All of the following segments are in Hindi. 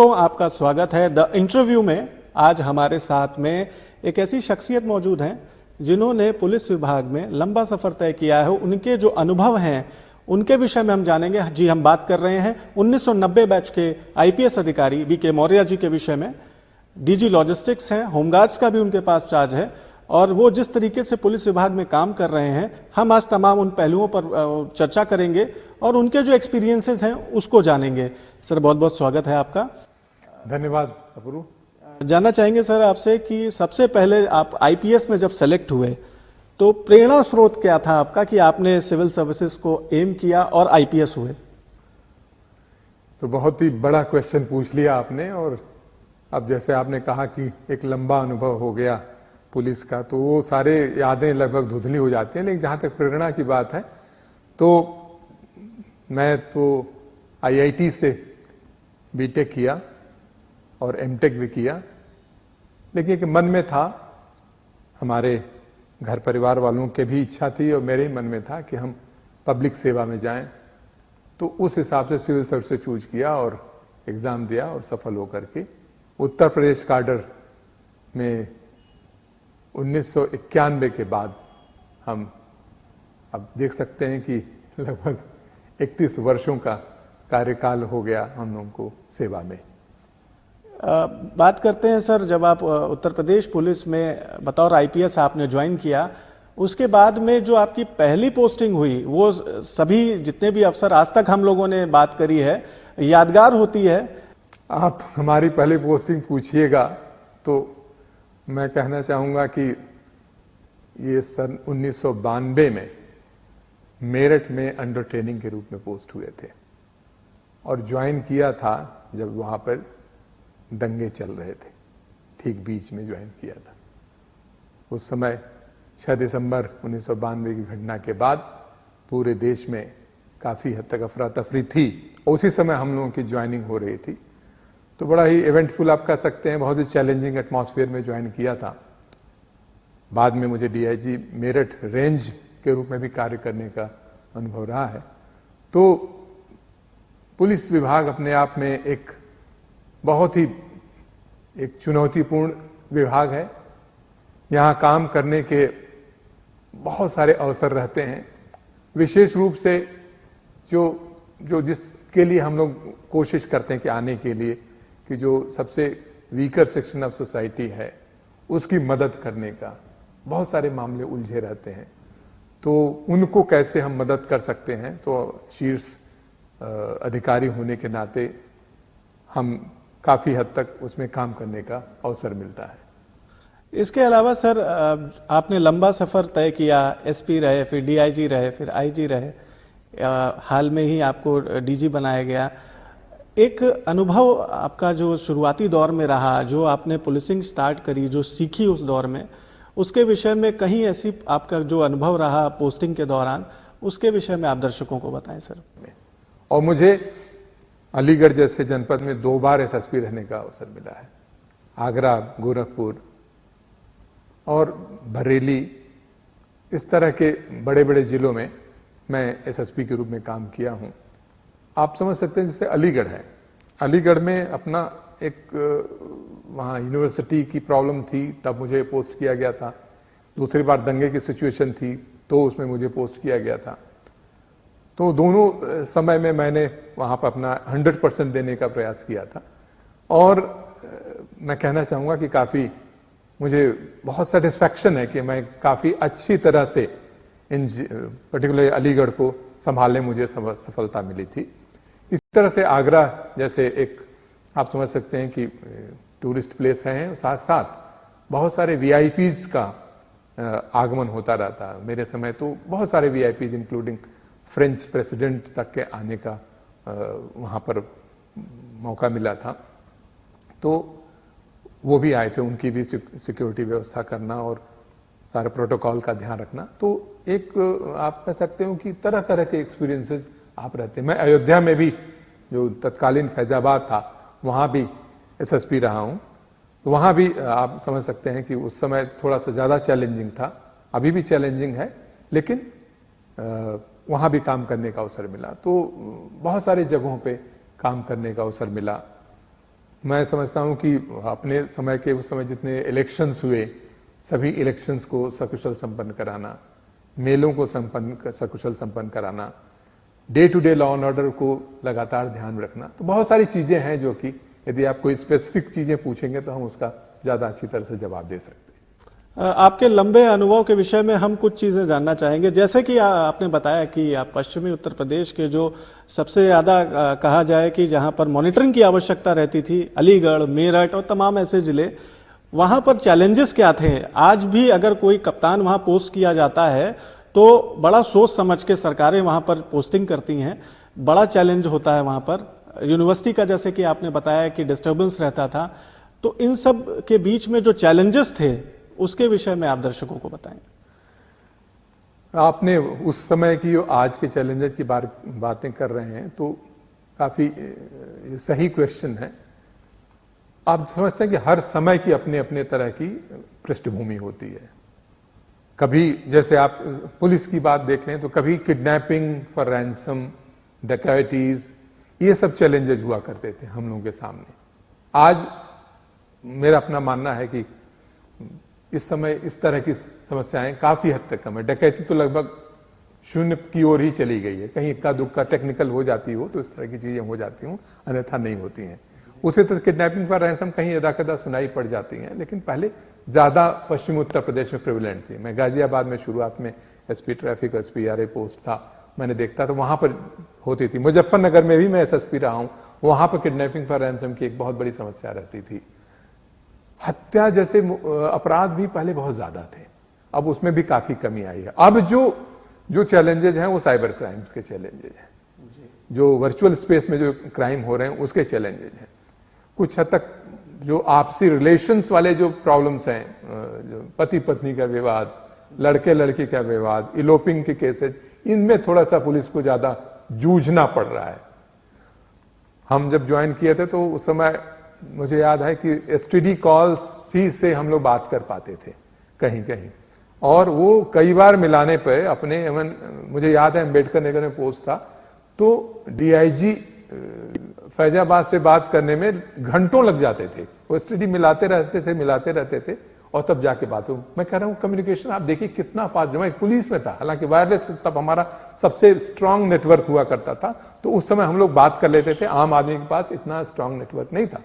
दर्शकों, आपका स्वागत है द इंटरव्यू में। आज हमारे साथ में एक ऐसी शख्सियत मौजूद हैं जिन्होंने पुलिस विभाग में लंबा सफर तय किया है। उनके जो अनुभव हैं उनके विषय में हम जानेंगे। जी, हम बात कर रहे हैं 1990 बैच के आईपीएस अधिकारी वीके मौर्य जी के विषय में। डीजी लॉजिस्टिक्स हैं, होमगार्ड्स का भी उनके पास चार्ज है और वो जिस तरीके से पुलिस विभाग में काम कर रहे हैं, हम आज तमाम उन पहलुओं पर चर्चा करेंगे और उनके जो एक्सपीरियंसेस हैं उसको जानेंगे। सर, बहुत बहुत स्वागत है आपका। धन्यवाद अपूर्व। जानना चाहेंगे सर आपसे कि सबसे पहले आप आईपीएस में जब सेलेक्ट हुए तो प्रेरणा स्रोत क्या था आपका कि आपने सिविल सर्विसेज को एम किया और आईपीएस हुए? तो बहुत ही बड़ा क्वेश्चन पूछ लिया आपने, और अब जैसे आपने कहा कि एक लंबा अनुभव हो गया पुलिस का, तो वो सारे यादें लगभग धुंधली हो जाती हैं। लेकिन जहाँ तक प्रेरणा की बात है तो मैं तो आईआईटी से बीटेक किया और एमटेक भी किया, लेकिन एक मन में था, हमारे घर परिवार वालों के भी इच्छा थी और मेरे ही मन में था कि हम पब्लिक सेवा में जाएं। तो उस हिसाब से सिविल सर्विस से चूज किया और एग्जाम दिया और सफल होकर के उत्तर प्रदेश काडर में 1991 के बाद हम अब देख सकते हैं कि लगभग 31 वर्षों का कार्यकाल हो गया हम लोगों को सेवा में। बात करते हैं सर, जब आप उत्तर प्रदेश पुलिस में बतौर आईपीएस आपने ज्वाइन किया, उसके बाद में जो आपकी पहली पोस्टिंग हुई वो सभी जितने भी अफसर आज तक हम लोगों ने बात करी है यादगार होती है। आप हमारी पहली पोस्टिंग पूछिएगा तो मैं कहना चाहूँगा कि ये सन 1992 में मेरठ में अंडर ट्रेनिंग के रूप में पोस्ट हुए थे और ज्वाइन किया था जब वहाँ पर दंगे चल रहे थे, ठीक बीच में ज्वाइन किया था। उस समय 6 दिसंबर 1992 की घटना के बाद पूरे देश में काफ़ी हद तक अफरा तफरी थी। उसी समय हम लोगों की ज्वाइनिंग हो रही थी, तो बड़ा ही इवेंटफुल आप कह सकते हैं, बहुत ही चैलेंजिंग एटमॉस्फेयर में ज्वाइन किया था। बाद में मुझे डीआईजी मेरठ रेंज के रूप में भी कार्य करने का अनुभव रहा है। तो पुलिस विभाग अपने आप में एक बहुत ही एक चुनौतीपूर्ण विभाग है। यहाँ काम करने के बहुत सारे अवसर रहते हैं, विशेष रूप से जो जिसके लिए हम लोग कोशिश करते हैं कि आने के लिए कि जो सबसे वीकर सेक्शन ऑफ सोसाइटी है उसकी मदद करने का बहुत सारे मामले उलझे रहते हैं। तो उनको कैसे हम मदद कर सकते हैं, तो शीर्ष अधिकारी होने के नाते हम काफ़ी हद तक उसमें काम करने का अवसर मिलता है। इसके अलावा सर, आपने लंबा सफ़र तय किया, एसपी रहे, फिर डीआईजी रहे, फिर आईजी रहे, हाल में ही आपको डीजी बनाया गया। एक अनुभव आपका जो शुरुआती दौर में रहा, जो आपने पुलिसिंग स्टार्ट करी, जो सीखी उस दौर में, उसके विषय में कहीं ऐसी आपका जो अनुभव रहा पोस्टिंग के दौरान, उसके विषय में आप दर्शकों को बताएं सर। और मुझे अलीगढ़ जैसे जनपद में 2 बार एसएसपी रहने का अवसर मिला है। आगरा, गोरखपुर और बरेली, इस तरह के बड़े बड़े जिलों में मैं एसएसपी के रूप में काम किया हूं। आप समझ सकते हैं, जैसे अलीगढ़ है, अलीगढ़ में अपना एक वहाँ यूनिवर्सिटी की प्रॉब्लम थी, तब मुझे पोस्ट किया गया था। दूसरी बार दंगे की सिचुएशन थी तो उसमें मुझे पोस्ट किया गया था। तो दोनों समय में मैंने वहाँ पर अपना 100% देने का प्रयास किया था और मैं कहना चाहूँगा कि काफ़ी मुझे बहुत सेटिस्फैक्शन है कि मैं काफ़ी अच्छी तरह से इन पर्टिकुलर अलीगढ़ को संभालने मुझे सफलता मिली थी। इस तरह से आगरा जैसे एक आप समझ सकते हैं कि टूरिस्ट प्लेस है, साथ साथ बहुत सारे वीआईपीज का आगमन होता रहता। मेरे समय तो बहुत सारे वीआईपीज इंक्लूडिंग फ्रेंच प्रेसिडेंट तक के आने का वहाँ पर मौका मिला था। तो वो भी आए थे, उनकी भी सिक्योरिटी व्यवस्था करना और सारे प्रोटोकॉल का ध्यान रखना। तो एक आप कह सकते हो कि तरह तरह के एक्सपीरियंसेस आप रहते हैं। मैं अयोध्या में भी, जो तत्कालीन फैजाबाद था, वहाँ भी एसएसपी रहा हूँ। तो वहाँ भी आप समझ सकते हैं कि उस समय थोड़ा सा ज़्यादा चैलेंजिंग था, अभी भी चैलेंजिंग है, लेकिन वहाँ भी काम करने का अवसर मिला। तो बहुत सारे जगहों पे काम करने का अवसर मिला। मैं समझता हूं कि अपने समय के उस समय जितने इलेक्शंस हुए, सभी इलेक्शंस को सकुशल संपन्न कराना, मेलों को सकुशल संपन्न कराना, day to day law and order को लगातार ध्यान में रखना, तो बहुत सारी चीजें हैं जो कि यदि आप कोई स्पेसिफिक चीजें पूछेंगे तो हम उसका ज्यादा अच्छी तरह से जवाब दे सकते हैं। आपके लंबे अनुभव के विषय में हम कुछ चीजें जानना चाहेंगे। जैसे कि आपने बताया कि आप पश्चिमी उत्तर प्रदेश के जो सबसे ज्यादा कहा जाए कि जहां पर मॉनिटरिंग की आवश्यकता रहती थी, अलीगढ़, मेरठ और तमाम ऐसे जिले, वहां पर चैलेंजेस क्या थे? आज भी अगर कोई कप्तान वहां पोस्ट किया जाता है तो बड़ा सोच समझ के सरकारें वहां पर पोस्टिंग करती हैं, बड़ा चैलेंज होता है वहां पर। यूनिवर्सिटी का जैसे कि आपने बताया कि डिस्टर्बेंस रहता था, तो इन सब के बीच में जो चैलेंजेस थे उसके विषय में आप दर्शकों को बताएं। आपने उस समय की और आज के चैलेंजेस की बातें कर रहे हैं तो काफी सही क्वेश्चन है। आप समझते हैं कि हर समय की अपने अपने तरह की पृष्ठभूमि होती है। कभी जैसे आप पुलिस की बात देख लें तो कभी किडनैपिंग फॉर रैंसम, डकैतीज, ये सब चैलेंजेस हुआ करते थे हम लोगों के सामने। आज मेरा अपना मानना है कि इस समय इस तरह की समस्याएं काफी हद तक कम है। डकैती तो लगभग शून्य की ओर ही चली गई है। कहीं इक्का दुक्का टेक्निकल हो जाती हो तो इस तरह की चीजें हो जाती हूं, अन्यथा नहीं होती हैं। उसी तरह किडनैपिंग फॉर रैंसम कहीं अदा कदा सुनाई पड़ जाती हैं, लेकिन पहले ज्यादा पश्चिम उत्तर प्रदेश में प्रिविलेंट थी। मैं गाजियाबाद में शुरुआत में एसपी ट्रैफिक और SPRA पोस्ट था, मैंने देखता तो वहां पर होती थी। मुजफ्फरनगर में भी मैं SSP रहा हूं, वहां पर किडनैपिंग फॉर रैंसम की एक बहुत बड़ी समस्या रहती थी। हत्या जैसे अपराध भी पहले बहुत ज्यादा थे, अब उसमें भी काफी कमी आई है। अब जो चैलेंजेज हैं वो साइबर क्राइम्स के चैलेंजेज हैं, जो वर्चुअल स्पेस में जो क्राइम हो रहे हैं उसके चैलेंजेज हैं। कुछ हद तक जो आपसी रिलेशंस वाले जो प्रॉब्लम्स हैं, जो पति पत्नी का विवाद, लड़के लड़की का विवाद, इलोपिंग के केसेज, इनमें थोड़ा सा पुलिस को ज्यादा जूझना पड़ रहा है। हम जब ज्वाइन किए थे तो उस समय मुझे याद है कि STD कॉल्स ही से हम लोग बात कर पाते थे कहीं कहीं, और वो कई बार मिलाने पे अपने मुझे याद है अम्बेडकर नगर में पोस्ट था तो DIG फैजाबाद से बात करने में घंटों लग जाते थे। वो STD मिलाते रहते थे और तब जाके बात हो। मैं कह रहा हूं कम्युनिकेशन आप देखिए कितना फास्ट। जब मैं पुलिस में था, हालांकि वायरलेस तब हमारा सबसे स्ट्रांग नेटवर्क हुआ करता था, तो उस समय हम लोग बात कर लेते थे, आम आदमी के पास इतना स्ट्रांग नेटवर्क नहीं था।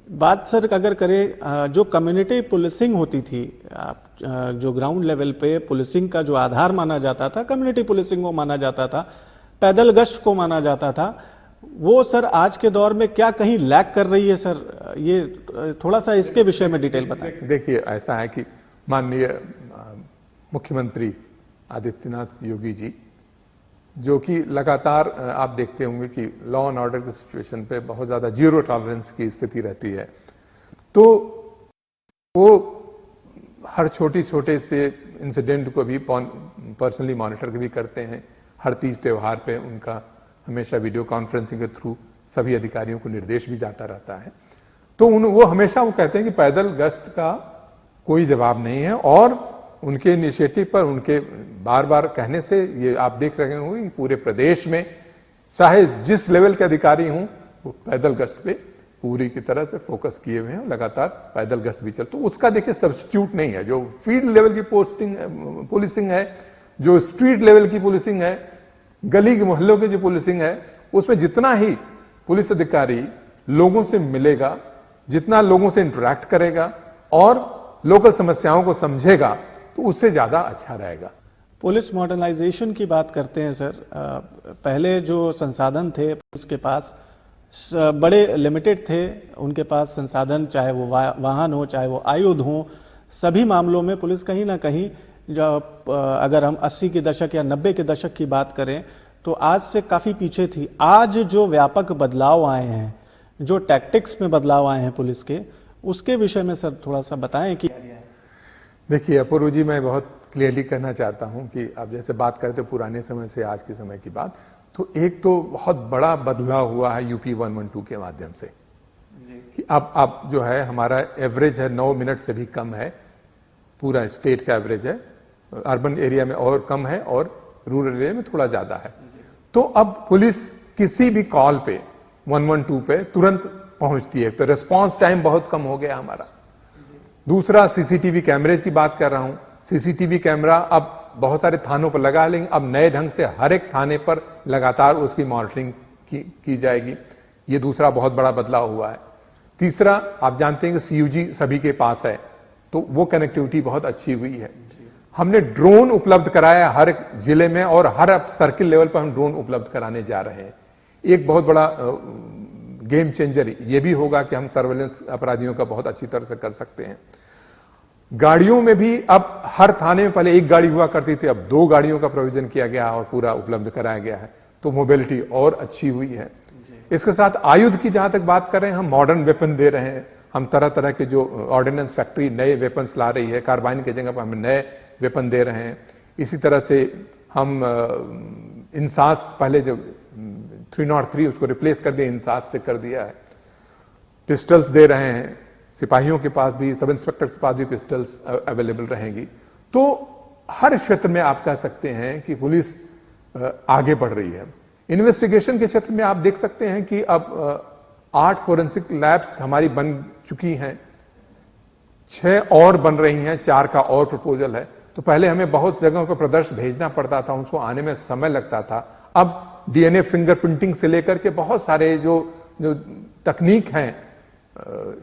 बात सर अगर करें जो कम्युनिटी पुलिसिंग होती थी, जो ग्राउंड लेवल पे पुलिसिंग का जो आधार माना जाता था, कम्युनिटी पुलिसिंग को माना जाता था, पैदल गश्त को माना जाता था, वो सर आज के दौर में क्या कहीं लैक कर रही है सर? ये थोड़ा सा इसके विषय में डिटेल बताएं। देखिए ऐसा है कि माननीय मुख्यमंत्री आदित्यनाथ योगी जी, जो कि लगातार आप देखते होंगे कि लॉ एंड ऑर्डर की सिचुएशन पे बहुत ज्यादा जीरो टॉलरेंस की स्थिति रहती है, तो वो हर छोटे से इंसिडेंट को भी पर्सनली मॉनिटर भी करते हैं। हर तीज त्योहार पे उनका हमेशा वीडियो कॉन्फ्रेंसिंग के थ्रू सभी अधिकारियों को निर्देश भी जाता रहता है। तो वो हमेशा वो कहते हैं कि पैदल गश्त का कोई जवाब नहीं है, और उनके इनिशिएटिव पर, उनके बार बार कहने से ये आप देख रहे होंगे कि पूरे प्रदेश में चाहे जिस लेवल के अधिकारी हों वो पैदल गश्त पे पूरी की तरह से फोकस किए हुए हैं। लगातार पैदल गश्त भी चल, तो उसका देखिए सब्स्टिट्यूट नहीं है। जो फील्ड लेवल की पुलिसिंग है, जो स्ट्रीट लेवल की पुलिसिंग है, गली के मोहल्लों की जो पुलिसिंग है, उसमें जितना ही पुलिस अधिकारी लोगों से मिलेगा, जितना लोगों से इंटरेक्ट करेगा और लोकल समस्याओं को समझेगा, तो उससे ज्यादा अच्छा रहेगा। पुलिस मॉडर्नाइजेशन की बात करते हैं सर। पहले जो संसाधन थे पुलिस के पास बड़े लिमिटेड थे, उनके पास संसाधन, चाहे वो वाहन हो, चाहे वो आयुध हो, सभी मामलों में पुलिस कहीं ना कहीं, जब अगर हम 80 के दशक या 90 के दशक की बात करें तो आज से काफ़ी पीछे थी। आज जो व्यापक बदलाव आए हैं, जो टैक्टिक्स में बदलाव आए हैं पुलिस के, उसके विषय में सर थोड़ा सा बताएं कि। देखिए अपूर्व जी, मैं बहुत क्लियरली कहना चाहता हूं कि आप जैसे बात करते हो पुराने समय से आज के समय की बात, तो एक तो बहुत बड़ा बदलाव हुआ है UP 112 के माध्यम से कि अब जो है हमारा एवरेज है 9 मिनट से भी कम है, पूरा स्टेट का एवरेज है। अर्बन एरिया में और कम है और रूरल एरिया में थोड़ा ज्यादा है। तो अब पुलिस किसी भी कॉल पे 112 पे तुरंत पहुंचती है, तो रिस्पांस टाइम बहुत कम हो गया हमारा। दूसरा, सीसीटीवी कैमरे की बात कर रहा हूं। सीसीटीवी कैमरा अब बहुत सारे थानों पर लगा, लेकिन अब नए ढंग से हर एक थाने पर लगातार उसकी मॉनिटरिंग की जाएगी। ये दूसरा बहुत बड़ा बदलाव हुआ है। तीसरा, आप जानते हैं कि सीयूजी सभी के पास है, तो वो कनेक्टिविटी बहुत अच्छी हुई है। हमने ड्रोन उपलब्ध कराया हर एक जिले में, और हर सर्किल लेवल पर हम ड्रोन उपलब्ध कराने जा रहे हैं। एक बहुत बड़ा गेम चेंजर ये भी होगा कि हम सर्वेलेंस अपराधियों का बहुत अच्छी तरह से कर सकते हैं। गाड़ियों में भी अब हर थाने में पहले एक गाड़ी हुआ करती थी, अब 2 गाड़ियों का प्रोविजन किया गया और पूरा उपलब्ध कराया गया है, तो मोबिलिटी और अच्छी हुई है। इसके साथ आयुध की जहां तक बात करें, हम मॉडर्न वेपन दे रहे हैं। हम तरह तरह के जो ऑर्डिनेंस फैक्ट्री नए वेपन्स ला रही है, कार्बाइन की जगह पर हम नए वेपन दे रहे हैं। इसी तरह से हम इंसास, पहले जो 303 उसको रिप्लेस कर दिया, इंसास से कर दिया है। पिस्टल्स दे रहे हैं, सिपाहियों के पास भी, सब इंस्पेक्टर्स के पास भी पिस्टल्स अवेलेबल रहेंगी। तो हर क्षेत्र में आप कह सकते हैं कि पुलिस आगे बढ़ रही है। इन्वेस्टिगेशन के क्षेत्र में आप देख सकते हैं कि अब 8 फोरेंसिक लैब्स हमारी बन चुकी हैं, 6 और बन रही हैं, 4 का और प्रपोजल है। तो पहले हमें बहुत जगहों पर प्रदर्शन भेजना पड़ता था, उसको आने में समय लगता था। अब डीएनए फिंगरप्रिंटिंग से लेकर के बहुत सारे जो तकनीक हैं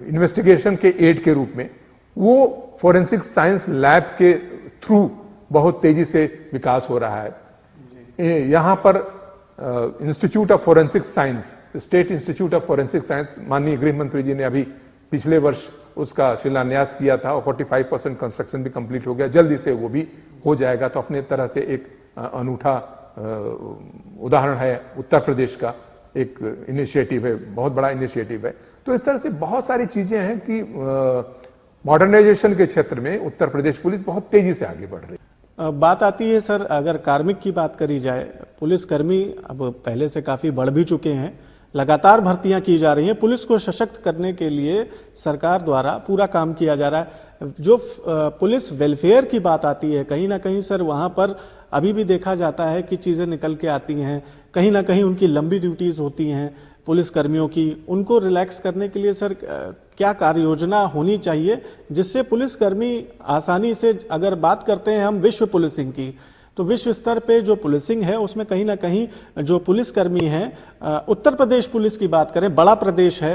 इन्वेस्टिगेशन के एड के रूप में, वो फोरेंसिक साइंस लैब के थ्रू बहुत तेजी से विकास हो रहा है। यहां पर institute of forensic science, state institute of forensic science, माननीय गृह मंत्री जी ने अभी पिछले वर्ष उसका शिलान्यास किया था और 45% कंस्ट्रक्शन भी कंप्लीट हो गया, जल्दी से वो भी हो जाएगा। तो अपने तरह से एक अनूठा उदाहरण है उत्तर प्रदेश का, एक इनिशिएटिव है, बहुत बड़ा इनिशिएटिव है। तो इस तरह से बहुत सारी चीजें हैं कि मॉडर्नाइजेशन के क्षेत्र में उत्तर प्रदेश पुलिस बहुत तेजी से आगे बढ़ रही है। बात आती है सर, अगर कार्मिक की बात करी जाए, पुलिसकर्मी अब पहले से काफी बढ़ भी चुके हैं, लगातार भर्तियां की जा रही हैं, पुलिस को सशक्त करने के लिए सरकार द्वारा पूरा काम किया जा रहा है। जो पुलिस वेलफेयर की बात आती है, कहीं ना कहीं सर वहां पर अभी भी देखा जाता है कि चीजें निकल के आती हैं, कहीं ना कहीं उनकी लंबी ड्यूटीज होती हैं पुलिस कर्मियों की, उनको रिलैक्स करने के लिए सर क्या कार्य योजना होनी चाहिए जिससे पुलिसकर्मी आसानी से, अगर बात करते हैं हम विश्व पुलिसिंग की, तो विश्व स्तर पे जो पुलिसिंग है उसमें कहीं ना कहीं जो पुलिसकर्मी हैं, उत्तर प्रदेश पुलिस की बात करें, बड़ा प्रदेश है,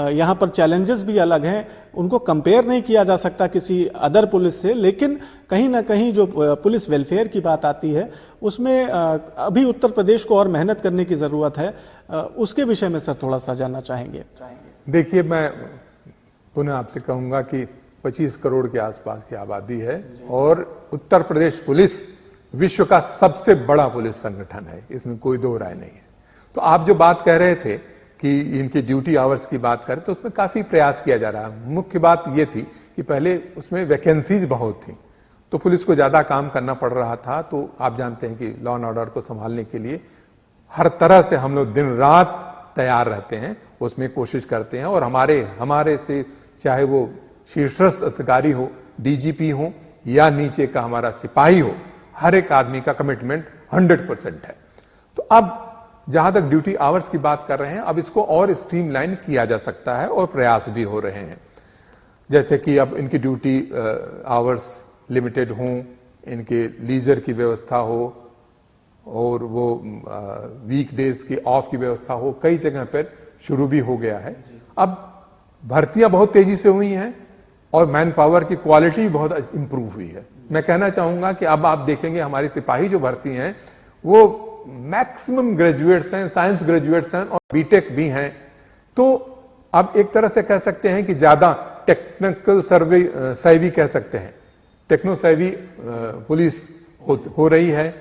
यहाँ पर चैलेंजेस भी अलग हैं, उनको कंपेयर नहीं किया जा सकता किसी अदर पुलिस से, लेकिन कहीं ना कहीं जो पुलिस वेलफेयर की बात आती है उसमें अभी उत्तर प्रदेश को और मेहनत करने की ज़रूरत है। उसके विषय में सर थोड़ा सा जानना चाहेंगे। देखिए, मैं पुनः आपसे कहूँगा कि 25 करोड़ के आसपास की आबादी है और उत्तर प्रदेश पुलिस विश्व का सबसे बड़ा पुलिस संगठन है, इसमें कोई दो राय नहीं है। तो आप जो बात कह रहे थे कि इनके ड्यूटी आवर्स की बात करें, तो उसमें काफी प्रयास किया जा रहा है। मुख्य बात यह थी कि पहले उसमें वैकेंसीज बहुत थी, तो पुलिस को ज्यादा काम करना पड़ रहा था। तो आप जानते हैं कि लॉ एंड ऑर्डर को संभालने के लिए हर तरह से हम लोग दिन रात तैयार रहते हैं, उसमें कोशिश करते हैं। और हमारे से चाहे वो शीर्षस्थ अधिकारी हो, डीजीपी हो या नीचे का हमारा सिपाही हो, हर एक आदमी का कमिटमेंट 100% है। तो अब जहां तक ड्यूटी आवर्स की बात कर रहे हैं, अब इसको और स्ट्रीमलाइन किया जा सकता है और प्रयास भी हो रहे हैं। जैसे कि अब इनकी ड्यूटी आवर्स लिमिटेड हों, इनके लीजर की व्यवस्था हो और वो वीकडेज की ऑफ की व्यवस्था हो, कई जगह पर शुरू भी हो गया है। अब भर्तियां बहुत तेजी से हुई हैं और मैन पावर की क्वालिटी बहुत इंप्रूव हुई है। मैं कहना चाहूंगा कि अब आप देखेंगे हमारी सिपाही जो भर्ती हैं वो मैक्सिमम ग्रेजुएट्स हैं, साइंस ग्रेजुएट्स हैं और बीटेक भी हैं। तो अब एक तरह से कह सकते हैं कि ज्यादा टेक्निकल सेवी कह सकते हैं, टेक्नो सेवी पुलिस हो रही है,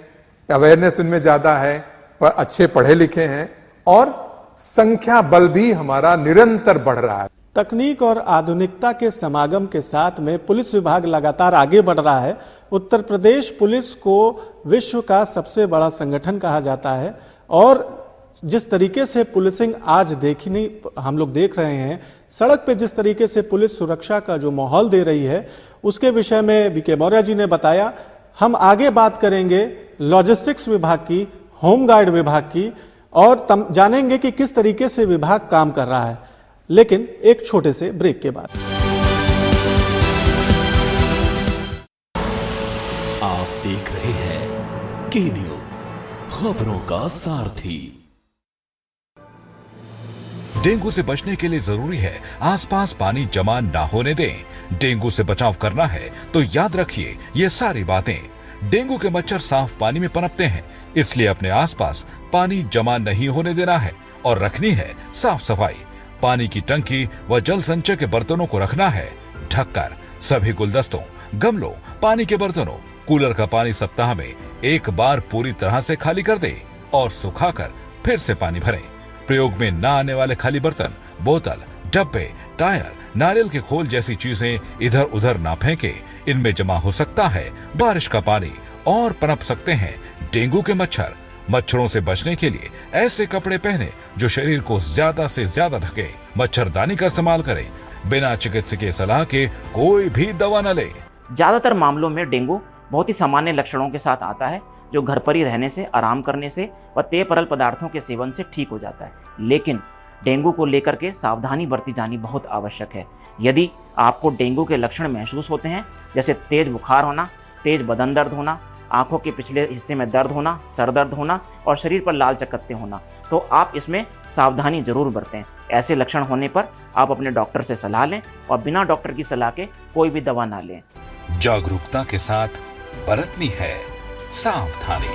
अवेयरनेस उनमें ज्यादा है, पर अच्छे पढ़े लिखे हैं और संख्या बल भी हमारा निरंतर बढ़ रहा है। तकनीक और आधुनिकता के समागम के साथ में पुलिस विभाग लगातार आगे बढ़ रहा है। उत्तर प्रदेश पुलिस को विश्व का सबसे बड़ा संगठन कहा जाता है और जिस तरीके से पुलिसिंग आज हम लोग देख रहे हैं, सड़क पे जिस तरीके से पुलिस सुरक्षा का जो माहौल दे रही है, उसके विषय में बीके मौर्य जी ने बताया। हम आगे बात करेंगे लॉजिस्टिक्स विभाग की, होमगार्ड विभाग की, और जानेंगे कि किस तरीके से विभाग काम कर रहा है। लेकिन एक छोटे से ब्रेक के बाद। आप देख रहे हैं के न्यूज, खबरों का सारथी। डेंगू से बचने के लिए जरूरी है आसपास पानी जमा ना होने दें। डेंगू से बचाव करना है तो याद रखिए ये सारी बातें। डेंगू के मच्छर साफ पानी में पनपते हैं, इसलिए अपने आसपास पानी जमा नहीं होने देना है और रखनी है साफ सफाई। पानी की टंकी व जल संचय के बर्तनों को रखना है ढककर। सभी गुलदस्तों, गमलों, पानी के बर्तनों, कूलर का पानी सप्ताह में एक बार पूरी तरह से खाली कर दें और सुखाकर फिर से पानी भरें। प्रयोग में न आने वाले खाली बर्तन, बोतल, डब्बे, टायर, नारियल के खोल जैसी चीजें इधर उधर ना फेंके। इनमें जमा हो सकता है बारिश का पानी और पनप सकते हैं डेंगू के मच्छर। मच्छरों से बचने के लिए ऐसे कपड़े पहने जो शरीर को ज्यादा से ज्यादा ढके। मच्छरदानी का इस्तेमाल करें। बिना चिकित्सकीय सलाह के कोई भी दवा न ले। ज़्यादातर मामलों में डेंगू बहुत ही सामान्य लक्षणों के साथ आता है, जो घर पर ही रहने से, आराम करने से व पेय तरल पदार्थों के सेवन से ठीक हो जाता है। लेकिन डेंगू को लेकर के सावधानी बरती जानी बहुत आवश्यक है। यदि आपको डेंगू के लक्षण महसूस होते हैं, जैसे तेज बुखार होना, तेज बदन दर्द होना, आंखों के पिछले हिस्से में दर्द होना, सर दर्द होना और शरीर पर लाल चकत्ते होना, तो आप इसमें सावधानी जरूर बरतें। ऐसे लक्षण होने पर आप अपने डॉक्टर से सलाह लें और बिना डॉक्टर की सलाह के कोई भी दवा ना लें। जागरूकता के साथ बरतनी है सावधानी।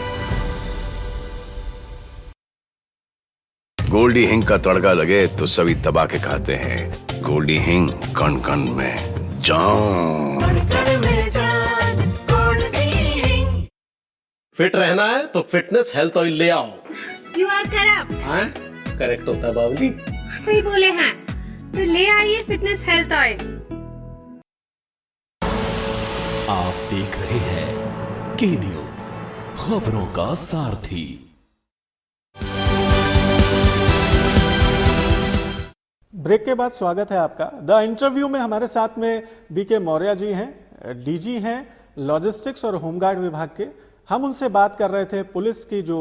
गोल्डी हिंग का तड़का लगे तो सभी दबा के खाते हैं। गोल्डी हिंग कण कण में जान। फिट रहना है तो फिटनेस हेल्थ ऑयल ले आओ। You are correct. हाँ, करेक्ट होता है बाबूजी। सही बोले हैं, तो ले आइए फिटनेस हेल्थ ऑयल। आप देख रहे हैं के न्यूज, खबरों का सारथी। ब्रेक के बाद स्वागत है आपका। द इंटरव्यू में हमारे साथ में बीके मौर्य जी हैं, डीजी हैं लॉजिस्टिक्स और होमगार्ड विभाग के। हम उनसे बात कर रहे थे पुलिस की जो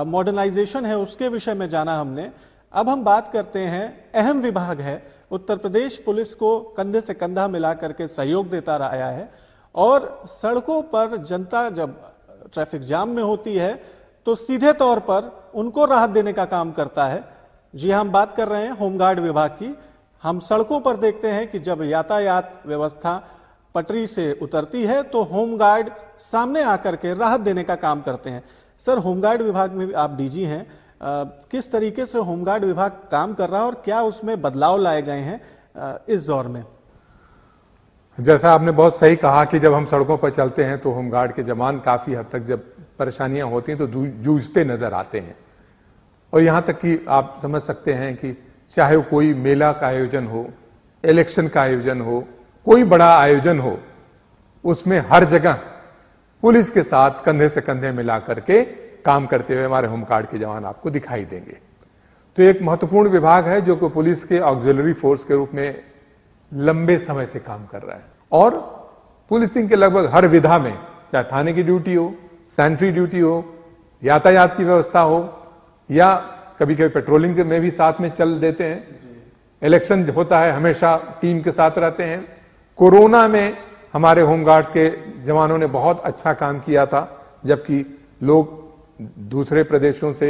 मॉडर्नाइजेशन है उसके विषय में जाना हमने। अब हम बात करते हैं, अहम विभाग है, उत्तर प्रदेश पुलिस को कंधे से कंधा मिला करके सहयोग देता रहा है और सड़कों पर जनता जब ट्रैफिक जाम में होती है तो सीधे तौर पर उनको राहत देने का काम करता है। जी हम बात कर रहे हैं होमगार्ड विभाग की। हम सड़कों पर देखते हैं कि जब यातायात व्यवस्था पटरी से उतरती है तो होमगार्ड सामने आकर के राहत देने का काम करते हैं। सर, होमगार्ड विभाग में आप डीजी हैं, किस तरीके से होमगार्ड विभाग काम कर रहा है और क्या उसमें बदलाव लाए गए हैं इस दौर में? जैसा आपने बहुत सही कहा कि जब हम सड़कों पर चलते हैं तो होमगार्ड के जवान काफी हद तक जब परेशानियां होती हैं तो जूझते नजर आते हैं। और यहां तक कि आप समझ सकते हैं कि चाहे कोई मेला का आयोजन हो, इलेक्शन का आयोजन हो, कोई बड़ा आयोजन हो, उसमें हर जगह पुलिस के साथ कंधे से कंधे मिला करके काम करते हुए हमारे होमगार्ड के जवान आपको दिखाई देंगे। तो एक महत्वपूर्ण विभाग है जो कि पुलिस के ऑक्सिलरी फोर्स के रूप में लंबे समय से काम कर रहा है और पुलिसिंग के लगभग हर विधा में, चाहे थाने की ड्यूटी हो, सेंट्री ड्यूटी हो, यातायात की व्यवस्था हो या कभी कभी पेट्रोलिंग में भी साथ में चल देते हैं। इलेक्शन होता है, हमेशा टीम के साथ रहते हैं। कोरोना में हमारे होमगार्ड के जवानों ने बहुत अच्छा काम किया था, जबकि लोग दूसरे प्रदेशों से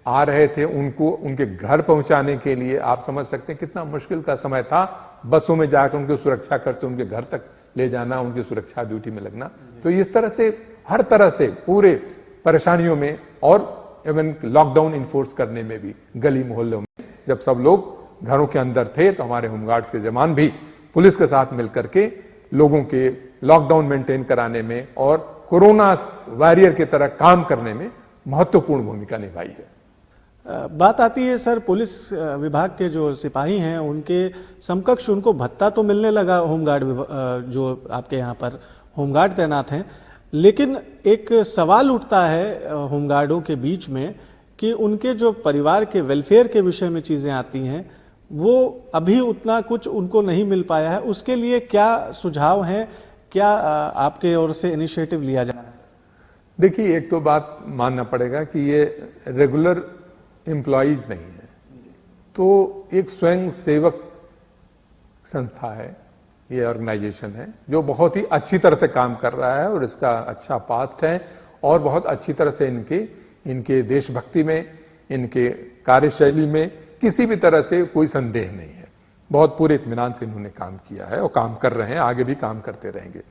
आ रहे थे, उनको उनके घर पहुंचाने के लिए आप समझ सकते हैं कितना मुश्किल का समय था। बसों में जाकर उनकी सुरक्षा करते, उनके घर तक ले जाना, उनकी सुरक्षा ड्यूटी में लगना। तो इस तरह से हर तरह से पूरे परेशानियों में और इवन लॉकडाउन इन्फोर्स करने में भी गली मोहल्लों में जब सब लोग घरों के अंदर थे तो हमारे होमगार्ड्स के जवान भी पुलिस के साथ मिलकर के लोगों के लॉकडाउन मेंटेन कराने में और कोरोना वॉरियर की तरह काम करने में महत्वपूर्ण भूमिका निभाई है। बात आती है सर, पुलिस विभाग के जो सिपाही हैं उनके समकक्ष उनको भत्ता तो मिलने लगा होमगार्ड जो आपके यहाँ पर होमगार्ड तैनात हैं, लेकिन एक सवाल उठता है होमगार्डों के बीच में कि उनके जो परिवार के वेलफेयर के विषय में चीज़ें आती हैं वो अभी उतना कुछ उनको नहीं मिल पाया है। उसके लिए क्या सुझाव हैं, क्या आपके ओर से इनिशिएटिव लिया जाए? देखिए, एक तो बात मानना पड़ेगा कि ये रेगुलर एम्प्लॉइज नहीं है, तो एक स्वयं सेवक संस्था है, ये ऑर्गेनाइजेशन है जो बहुत ही अच्छी तरह से काम कर रहा है और इसका अच्छा पास्ट है और बहुत अच्छी तरह से इनके देशभक्ति में, इनके कार्यशैली में किसी भी तरह से कोई संदेह नहीं है। बहुत पूरे इत्मीनान से इन्होंने काम किया है और काम कर रहे हैं, आगे भी काम करते रहेंगे।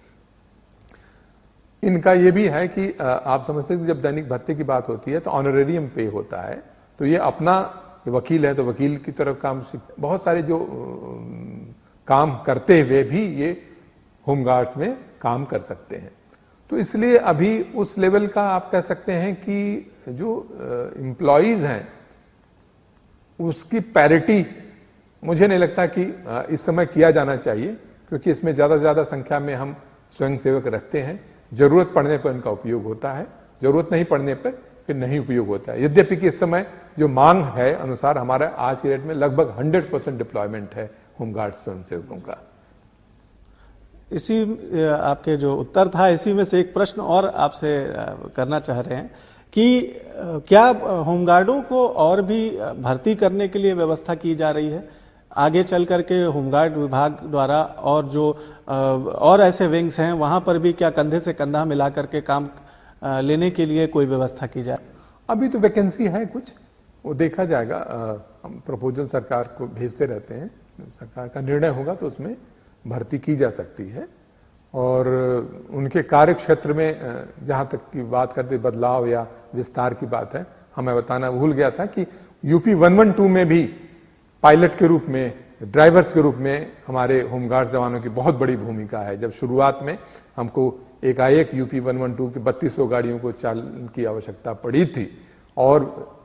इनका ये भी है कि आप समझते हैं जब दैनिक भत्ते की बात होती है तो ऑनरेरियम पे होता है, तो ये अपना वकील है तो वकील की तरफ काम, बहुत सारे जो काम करते हुए भी ये होमगार्ड्स में काम कर सकते हैं। तो इसलिए अभी उस लेवल का आप कह सकते हैं कि जो एम्प्लॉइज हैं उसकी पैरिटी मुझे नहीं लगता कि इस समय किया जाना चाहिए, क्योंकि इसमें ज्यादा से ज्यादा संख्या में हम स्वयंसेवक रखते हैं। जरूरत पड़ने पर इनका उपयोग होता है, जरूरत नहीं पड़ने पर फिर नहीं उपयोग होता है। यद्यपि कि इस समय जो मांग है अनुसार हमारा आज के डेट में लगभग 100% डिप्लॉयमेंट है होमगार्ड स्वयंसेवकों का। इसी आपके जो उत्तर था, इसी में से एक प्रश्न और आपसे करना चाह रहे हैं कि क्या होमगार्डों को और भी भर्ती करने के लिए व्यवस्था की जा रही है आगे चल करके होमगार्ड विभाग द्वारा, और जो और ऐसे विंग्स हैं वहां पर भी क्या कंधे से कंधा मिला करके काम लेने के लिए कोई व्यवस्था की जाए? अभी तो वैकेंसी है कुछ, वो देखा जाएगा। हम प्रपोजल सरकार को भेजते रहते हैं, सरकार का निर्णय होगा तो उसमें भर्ती की जा सकती है। और उनके कार्य क्षेत्र में जहां तक की बात करते बदलाव या विस्तार की बात है, हमें बताना भूल गया था कि यूपी 112 में भी पायलट के रूप में, ड्राइवर्स के रूप में हमारे होमगार्ड जवानों की बहुत बड़ी भूमिका है। जब शुरुआत में हमको एकाएक यूपी 112 की 3200 गाड़ियों को चालन की आवश्यकता पड़ी थी और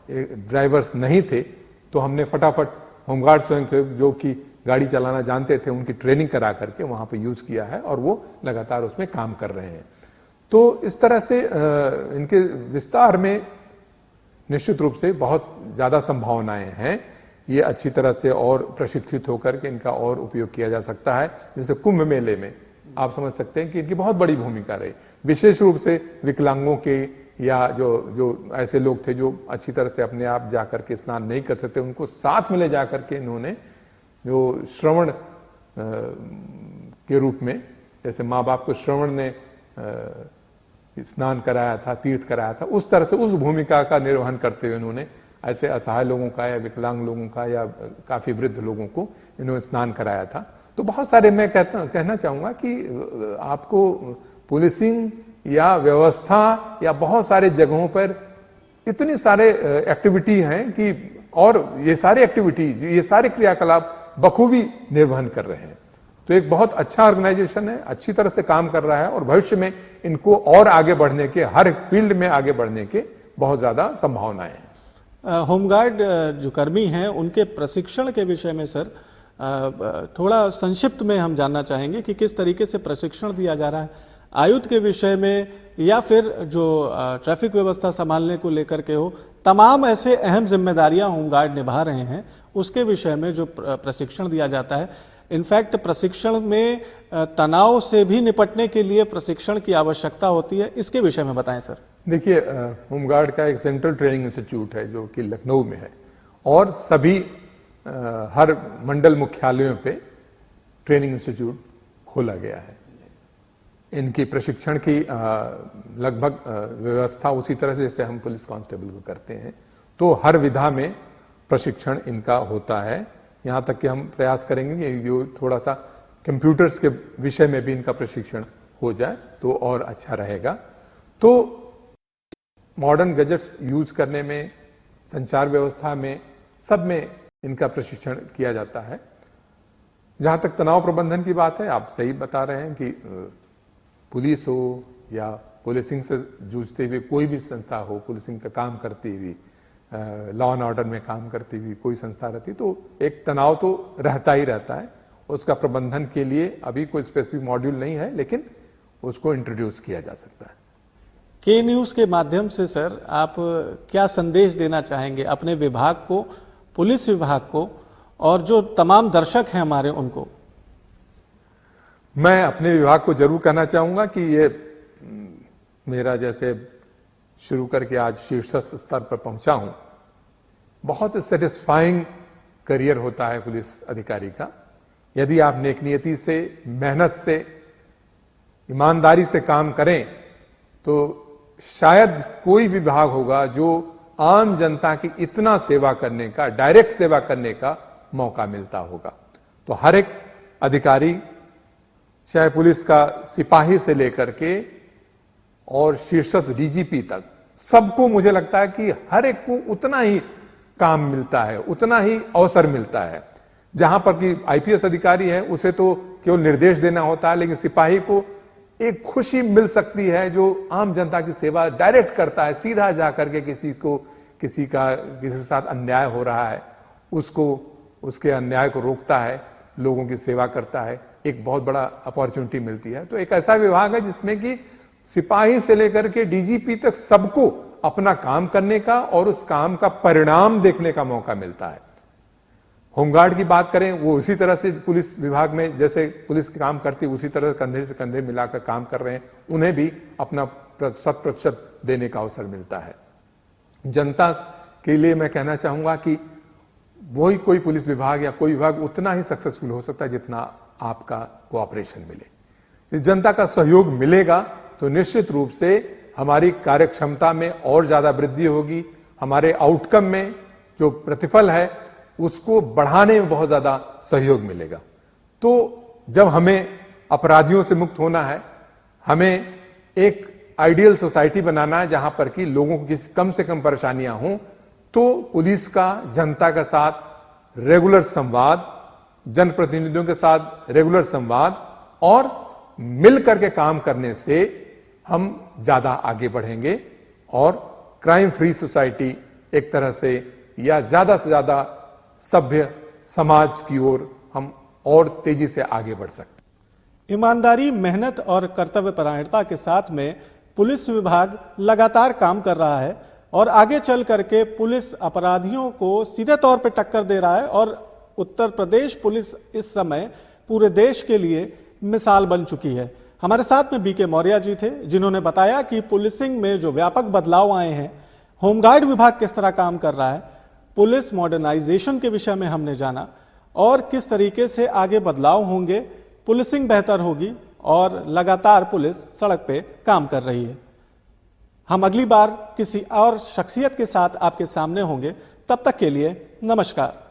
ड्राइवर्स नहीं थे, तो हमने फटाफट होमगार्ड स्वयं जो कि गाड़ी चलाना जानते थे उनकी ट्रेनिंग करा करके वहां पे यूज किया है और वो लगातार उसमें काम कर रहे हैं। तो इस तरह से इनके विस्तार में निश्चित रूप से बहुत ज्यादा संभावनाएं हैं। ये अच्छी तरह से और प्रशिक्षित होकर के इनका और उपयोग किया जा सकता है। जैसे कुंभ मेले में आप समझ सकते हैं कि इनकी बहुत बड़ी भूमिका रही, विशेष रूप से विकलांगों के या जो ऐसे लोग थे जो अच्छी तरह से अपने आप जाकर के स्नान नहीं कर सकते, उनको साथ में ले जाकर के इन्होंने जो श्रवण के रूप में, जैसे माँ बाप को श्रवण ने स्नान कराया था, तीर्थ कराया था, उस तरह से उस भूमिका का निर्वहन करते हुए इन्होंने ऐसे असहाय लोगों का या विकलांग लोगों का या काफी वृद्ध लोगों को इन्होंने स्नान कराया था। तो बहुत सारे मैं कहना चाहूंगा कि आपको पुलिसिंग या व्यवस्था या बहुत सारे जगहों पर इतनी सारे एक्टिविटी हैं कि, और ये सारे एक्टिविटी, ये सारे क्रियाकलाप बखूबी निर्वहन कर रहे हैं। तो एक बहुत अच्छा ऑर्गेनाइजेशन है, अच्छी तरह से काम कर रहा है और भविष्य में इनको और आगे बढ़ने के, हर फील्ड में आगे बढ़ने के बहुत ज्यादा संभावनाएं हैं। होमगार्ड जो कर्मी हैं उनके प्रशिक्षण के विषय में सर थोड़ा संक्षिप्त में हम जानना चाहेंगे कि किस तरीके से प्रशिक्षण दिया जा रहा है आयुध के विषय में, या फिर जो ट्रैफिक व्यवस्था संभालने को लेकर के हो, तमाम ऐसे अहम जिम्मेदारियां होमगार्ड निभा रहे हैं उसके विषय में जो प्रशिक्षण दिया जाता है। इनफैक्ट प्रशिक्षण में तनाव से भी निपटने के लिए प्रशिक्षण की आवश्यकता होती है, इसके विषय में बताएं सर। देखिए, होमगार्ड का एक सेंट्रल ट्रेनिंग इंस्टीट्यूट है जो कि लखनऊ में है और सभी हर मंडल मुख्यालयों पे ट्रेनिंग इंस्टीट्यूट खोला गया है। इनकी प्रशिक्षण की लगभग व्यवस्था उसी तरह से जैसे हम पुलिस कांस्टेबल को करते हैं, तो हर विधा में प्रशिक्षण इनका होता है। यहां तक कि हम प्रयास करेंगे कि जो थोड़ा सा कंप्यूटर्स के विषय में भी इनका प्रशिक्षण हो जाए तो और अच्छा रहेगा। तो मॉडर्न गैजेट्स यूज करने में, संचार व्यवस्था में, सब में इनका प्रशिक्षण किया जाता है। जहां तक तनाव प्रबंधन की बात है, आप सही बता रहे हैं कि पुलिस हो या पुलिसिंग से जूझते हुए कोई भी संस्था हो, पुलिसिंग का काम करती हुई, लॉ एंड ऑर्डर में काम करती हुई कोई संस्था रहती, तो एक तनाव तो रहता ही रहता है। उसका प्रबंधन के लिए अभी कोई स्पेसिफिक मॉड्यूल नहीं है, लेकिन उसको इंट्रोड्यूस किया जा सकता है। के न्यूज के माध्यम से सर आप क्या संदेश देना चाहेंगे अपने विभाग को, पुलिस विभाग को, और जो तमाम दर्शक हैं हमारे उनको? मैं अपने विभाग को जरूर कहना चाहूंगा कि ये मेरा जैसे शुरू करके आज शीर्ष स्तर पर पहुंचा हूं, बहुत सेटिस्फाइंग करियर होता है पुलिस अधिकारी का। यदि आप नेकनियती से, मेहनत से, ईमानदारी से काम करें तो शायद कोई विभाग होगा जो आम जनता की इतना सेवा करने का, डायरेक्ट सेवा करने का मौका मिलता होगा। तो हर एक अधिकारी, चाहे पुलिस का सिपाही से लेकर के और शीर्षस्थ डीजीपी तक, सबको मुझे लगता है कि हर एक को उतना ही काम मिलता है, उतना ही अवसर मिलता है। जहां पर कि आईपीएस अधिकारी है उसे तो केवल निर्देश देना होता है, लेकिन सिपाही को एक खुशी मिल सकती है जो आम जनता की सेवा डायरेक्ट करता है, सीधा जाकर के किसी के साथ अन्याय हो रहा है उसको, उसके अन्याय को रोकता है, लोगों की सेवा करता है, एक बहुत बड़ा अपॉर्चुनिटी मिलती है। तो एक ऐसा विभाग है जिसमें कि सिपाही से लेकर के डीजीपी तक सबको अपना काम करने का और उस काम का परिणाम देखने का मौका मिलता है। होमगार्ड की बात करें, वो उसी तरह से पुलिस विभाग में जैसे पुलिस काम करती है उसी तरह कंधे से कंधे मिलाकर काम कर रहे हैं, उन्हें भी अपना 100% देने का अवसर मिलता है। जनता के लिए मैं कहना चाहूंगा कि वही कोई पुलिस विभाग या कोई विभाग उतना ही सक्सेसफुल हो सकता है जितना आपका कोऑपरेशन मिले। जनता का सहयोग मिलेगा तो निश्चित रूप से हमारी कार्यक्षमता में और ज्यादा वृद्धि होगी, हमारे आउटकम में जो प्रतिफल है उसको बढ़ाने में बहुत ज्यादा सहयोग मिलेगा। तो जब हमें अपराधियों से मुक्त होना है, हमें एक आइडियल सोसाइटी बनाना है जहां पर कि लोगों को किसी कम से कम परेशानियां हों, तो पुलिस का जनता के साथ रेगुलर संवाद, जनप्रतिनिधियों के साथ रेगुलर संवाद और मिल करके काम करने से हम ज्यादा आगे बढ़ेंगे और क्राइम फ्री सोसाइटी एक तरह से या ज्यादा से ज्यादा सभ्य समाज की ओर हम और तेजी से आगे बढ़ सकते। ईमानदारी, मेहनत और कर्तव्यपरायणता के साथ में पुलिस विभाग लगातार काम कर रहा है और आगे चल करके पुलिस अपराधियों को सीधे तौर पे टक्कर दे रहा है और उत्तर प्रदेश पुलिस इस समय पूरे देश के लिए मिसाल बन चुकी है। हमारे साथ में बीके मौर्य जी थे जिन्होंने बताया कि पुलिसिंग में जो व्यापक बदलाव आए हैं, होमगार्ड विभाग किस तरह काम कर रहा है, पुलिस मॉडर्नाइजेशन के विषय में हमने जाना और किस तरीके से आगे बदलाव होंगे, पुलिसिंग बेहतर होगी और लगातार पुलिस सड़क पे काम कर रही है। हम अगली बार किसी और शख्सियत के साथ आपके सामने होंगे, तब तक के लिए नमस्कार।